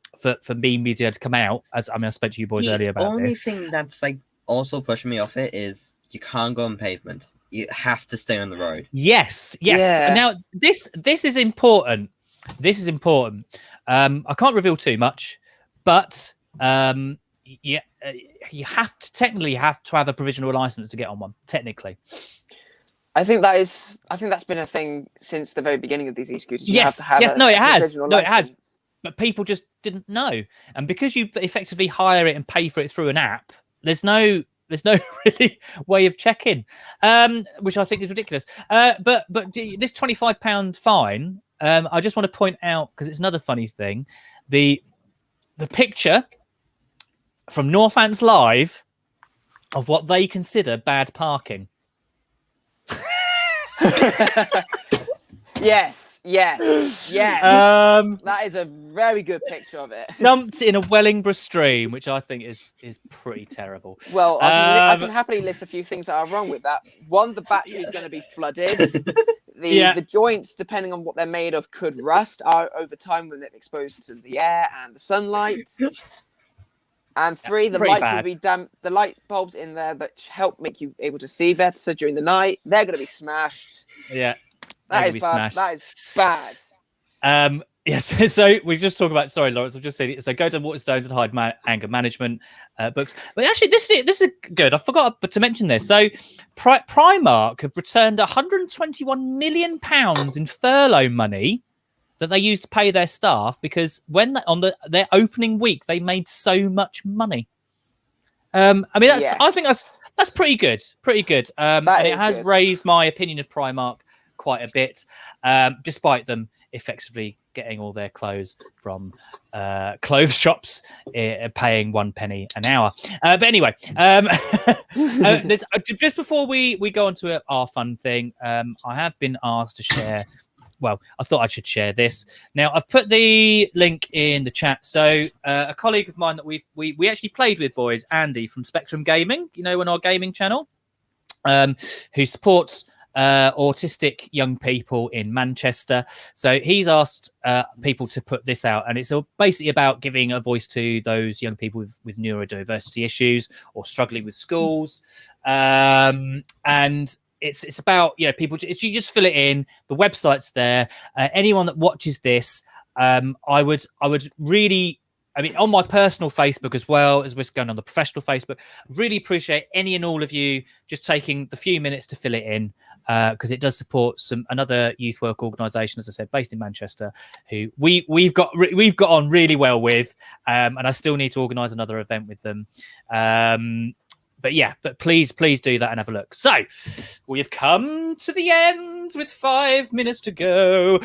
meme media to come out. I spoke to you boys earlier about this. The only thing that's like also pushing me off it is you can't go on pavement. You have to stay on the road. Yes. Yeah. Now this is important. I can't reveal too much, but you technically have to have a provisional license to get on one. Technically, I think that's been a thing since the very beginning of these e-scooters. It has. But people just didn't know, and because you effectively hire it and pay for it through an app, there's no really way of checking, which I think is ridiculous. But this £25 fine, I just want to point out, because it's another funny thing, the picture from Northants Live of what they consider bad parking. Yes. That is a very good picture of it. Dumped in a Wellingborough stream, which I think is pretty terrible. Well, I can happily list a few things that are wrong with that. One, the battery is going to be flooded. The joints, depending on what they're made of, could rust over time when they're exposed to the air and the sunlight. And 3, the lights will be damp. The light bulbs in there that help make you able to see better during the night, they're going to be smashed. Yeah. That is bad. That is bad. Yes. So we just talk about. Sorry, Lawrence. I've just said it. So go to Waterstones and hide anger management books. But actually, this is good. I forgot to mention this. So Primark have returned £121 million in furlough money that they used to pay their staff, because when their opening week they made so much money. I mean, I think that's pretty good. And it has raised my opinion of Primark quite a bit, despite them effectively getting all their clothes from clothes shops, paying 1 penny an hour. But anyway, just before we go on to our fun thing, I have been asked to share. Well, I thought I should share this. Now, I've put the link in the chat. So a colleague of mine that we actually played with, boys, Andy from Spectrum Gaming, on our gaming channel, who supports autistic young people in Manchester. So he's asked people to put this out, and it's basically about giving a voice to those young people with neurodiversity issues or struggling with schools. And it's about, you know, people. You just fill it in. The website's there. Anyone that watches this, I would really. I mean, on my personal Facebook as well as we're going on the professional Facebook, really appreciate any and all of you just taking the few minutes to fill it in, because it does support another youth work organisation, as I said, based in Manchester, who we've got on really well with, and I still need to organise another event with them. But please do that and have a look. So we have come to the end with 5 minutes to go.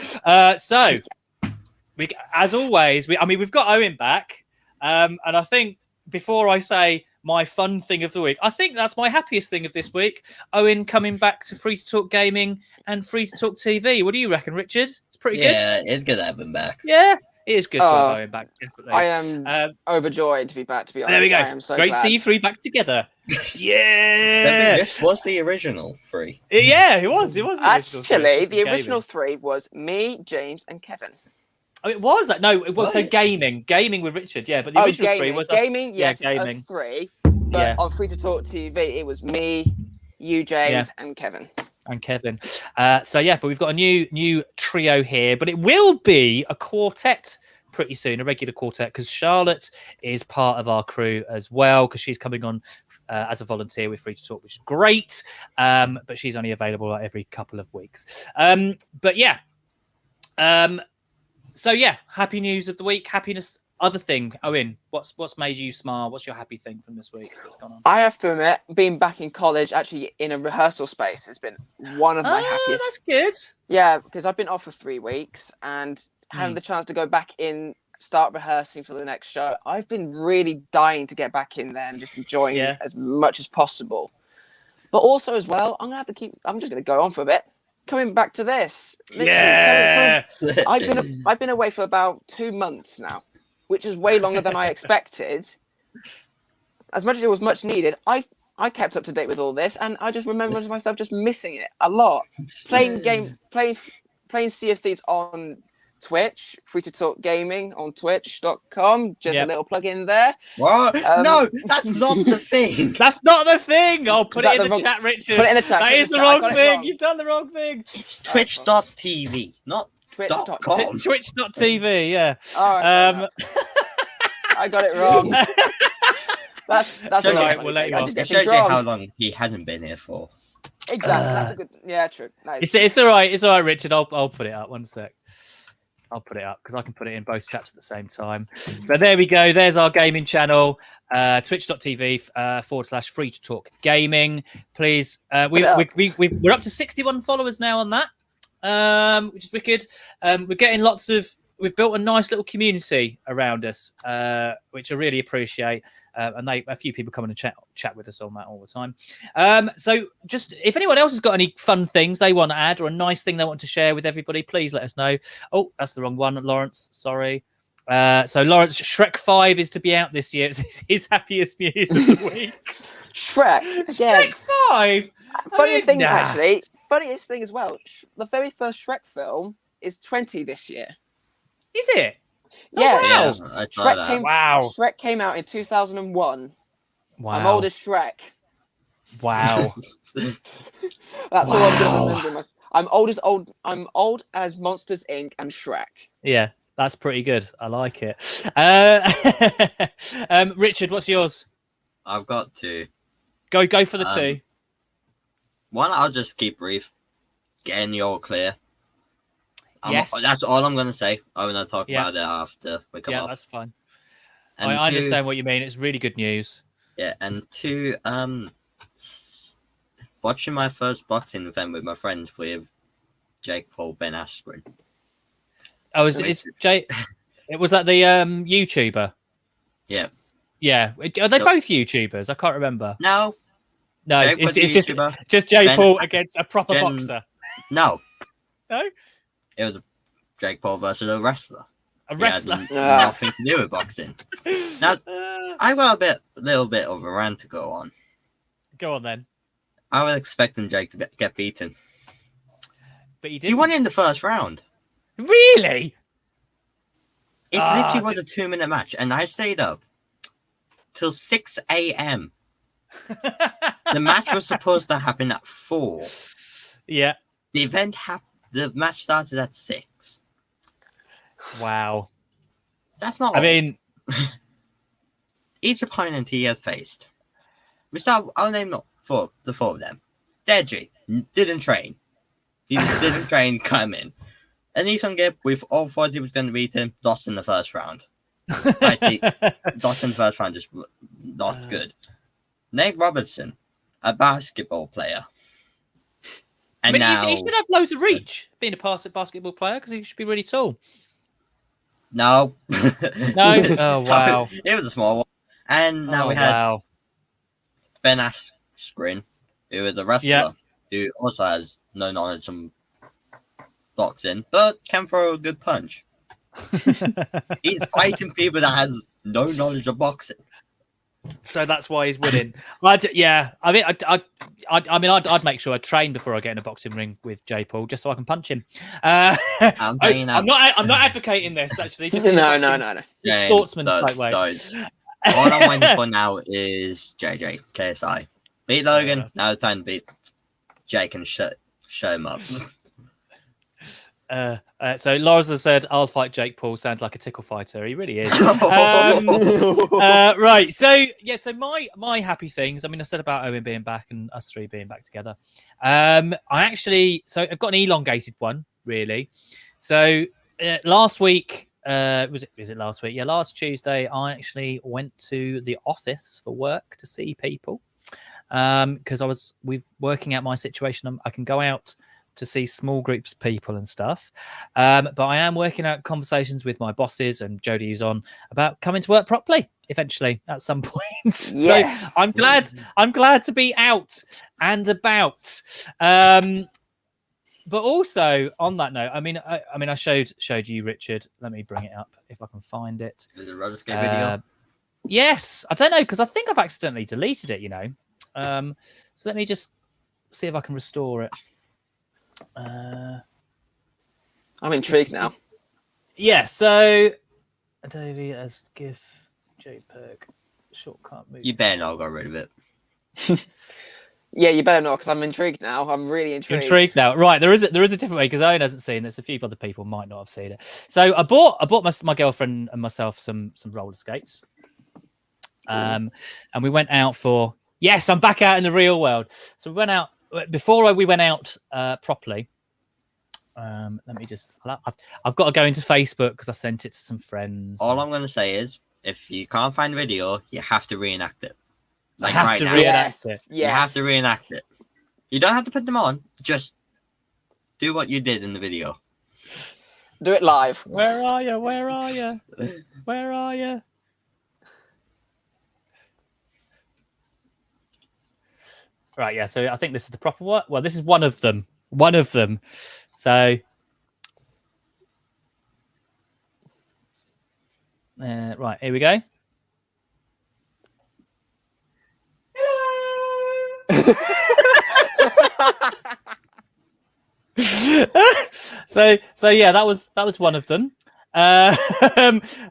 As always, we've got Owen back, and I think before I say my fun thing of the week, I think that's my happiest thing of this week. Owen coming back to Free to Talk Gaming and Free to Talk TV. What do you reckon, Richard? It's pretty good. Yeah, it's good to have him back. Yeah, it is good to have Owen back. Definitely. I am overjoyed to be back. To be honest, there we go. I am so great glad. to see you three back together. Yeah, This was the original 3. Yeah, it was. It was the Actually, the original 3 was me, James, and Kevin. Oh, it was that? No, it was so gaming with Richard. Yeah, but the original 3 was gaming. Yes, gaming. us 3. But on Free to Talk TV, it was me, you, James, and Kevin. But we've got a new trio here, but it will be a quartet pretty soon, a regular quartet, because Charlotte is part of our crew as well, because she's coming on as a volunteer with Free to Talk, which is great. But she's only available like every couple of weeks. Happy news of the week. Happiness. Other thing, Owen, what's made you smile? What's your happy thing from this week that's gone on? I have to admit, being back in college, actually in a rehearsal space, has been one of my happiest. That's good. Yeah, because I've been off for 3 weeks, and having the chance to go back in, start rehearsing for the next show, I've been really dying to get back in there and just enjoying it as much as possible. But also as well, I'm just going to go on for a bit. Coming back to this. I've been away for about 2 months now, which is way longer than I expected. As much as it was much needed, I kept up to date with all this, and I just remember myself just missing it a lot. Playing Sea of Thieves on Twitch, Free to Talk Gaming on twitch.com. Just a little plug in there. What? No, that's not the thing. That's not the thing. I'll put it in the chat, Richard. Put it in the chat. That is the wrong thing. You've done the wrong thing. It's twitch.tv, not twitch.com. Twitch.tv, yeah. I got it wrong. That's all right. We'll let you off. It shows you how long he hasn't been here for. Exactly. That's a good. Yeah, true. Nice. It's all right. It's all right, Richard. I'll put it up. 1 sec. I'll put it up because I can put it in both chats at the same time. So there we go. There's our gaming channel, twitch.tv /Free to Talk Gaming. Please, we're up to 61 followers now on that, which is wicked. We're getting we've built a nice little community around us, which I really appreciate. And a few people come in and chat with us on that all the time. So just if anyone else has got any fun things they want to add or a nice thing they want to share with everybody, please let us know. Oh, that's the wrong one, Lawrence. Sorry. So Lawrence, Shrek 5 is to be out this year. It's his happiest news of the week. Shrek. Shrek 5. Funniest thing as well. The very first Shrek film is 20 this year. Is it? Yeah. Oh, wow. I saw that. Shrek came out in 2001. Wow. I'm old as Shrek. Wow. That's all I'm going to remember. I'm old as Monsters Inc. and Shrek. Yeah, that's pretty good. I like it. Richard, what's yours? I've got 2. Go for the 2. One, I'll just keep brief. Getting you all clear. Yes. That's all I'm going to say. I'm going to talk about it after we come off. Yeah, that's fine. And I understand what you mean. It's really good news. Yeah, and 2, watching my first boxing event with my friends with Jake Paul, Ben Askren. Oh, was that the YouTuber? Yeah. Yeah. Are they both YouTubers? I can't remember. No, it's just Jake Paul against a proper boxer. No. No? It was Jake Paul versus a wrestler. A wrestler? Nothing to do with boxing. Now, I've got a little bit of a rant to go on. Go on then. I was expecting Jake to get beaten. but he He won in the first round. Really? It literally was a 2-minute match, and I stayed up till 6 a.m. The match was supposed to happen at 4. Yeah. The match started at 6. Wow. That's not. I mean, each opponent he has faced. I'll name the 4 of them. Deji didn't train. He just didn't train. Come in. And Ethan Gibb, with all thought he was going to beat him, lost in the first round. Lost in the first round, just not good. Nate Robertson, a basketball player. And he should have loads of reach, being a basketball player, because he should be really tall. No. No? Oh, wow. It was a small one. And now we had Ben Askren, who is a wrestler, who also has no knowledge on boxing, but can throw a good punch. He's fighting people that has no knowledge of boxing. So that's why he's winning. I'd make sure I train before I get in a boxing ring with J. Paul, just so I can punch him. I'm not advocating this actually. Just no. Sportsman type way. All I'm waiting for now is JJ KSI. Beat Logan. Now it's time to beat Jake and show him up. So Laura said, "I'll fight Jake Paul." Sounds like a tickle fighter. He really is. Right. So my happy things. I mean, I said about Owen being back and us 3 being back together. I've got an elongated one really. So last week, was it last week? Yeah, last Tuesday, I actually went to the office for work to see people because we're working out my situation. I can go out to see small groups of people and stuff. But I am working out conversations with my bosses and Jodie who's on about coming to work properly eventually at some point. Yes. So I'm glad to be out and about. But also on that note, I mean, I showed you, Richard. Let me bring it up if I can find it. Is it a roller skate video? Yes, I don't know because I think I've accidentally deleted it. So let me just see if I can restore it. I'm intrigued now. Yeah, so Adobe as GIF JPEG shortcut movie. You better not got rid of it. Yeah, you better not, because I'm intrigued now. I'm really intrigued. Intrigued now, right? There is a different way because Owen hasn't seen this. A few other people might not have seen it. So I bought my girlfriend and myself some roller skates, and we went out for. Yes, I'm back out in the real world. So we went out. Before we went out properly, let me just. I've got to go into Facebook because I sent it to some friends. All I'm going to say is, if you can't find the video, you have to reenact it. Like right now, yes. You have to reenact it. You don't have to put them on. Just do what you did in the video. Do it live. Where are you? Where are you? Where are you? Right, yeah, so I think this is the proper one. Well, this is one of them. One of them. So, right, here we go. So yeah, that was one of them. And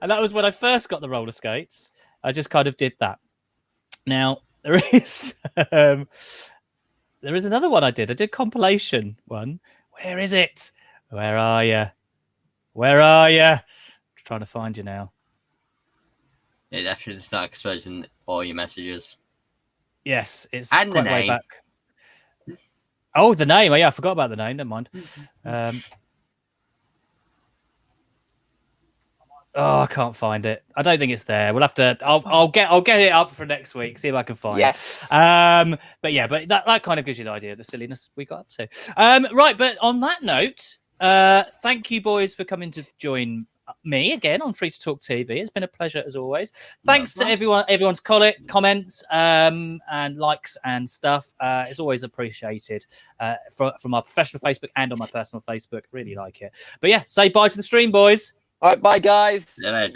that was when I first got the roller skates. I just kind of did that. Now, there is another one I did. I did compilation one. Where is it? Where are you? Where are you? I'm trying to find you now. It actually start exposing all your messages. Yes, it's and quite the way name. back. Oh, the name. Oh, yeah, I forgot about the name. Never mind. Oh, I can't find it. I don't think it's there. We'll have to. I'll get it up for next week. See if I can find it. But yeah, but that kind of gives you the idea of the silliness we got up to. Right, but on that note, thank you boys for coming to join me again on Free to Talk TV. It's been a pleasure as always. Thanks to everyone's comments and likes and stuff. It's always appreciated from our professional Facebook and on my personal Facebook. Really like it. But yeah, say bye to the stream, boys. All right, bye guys. See you later.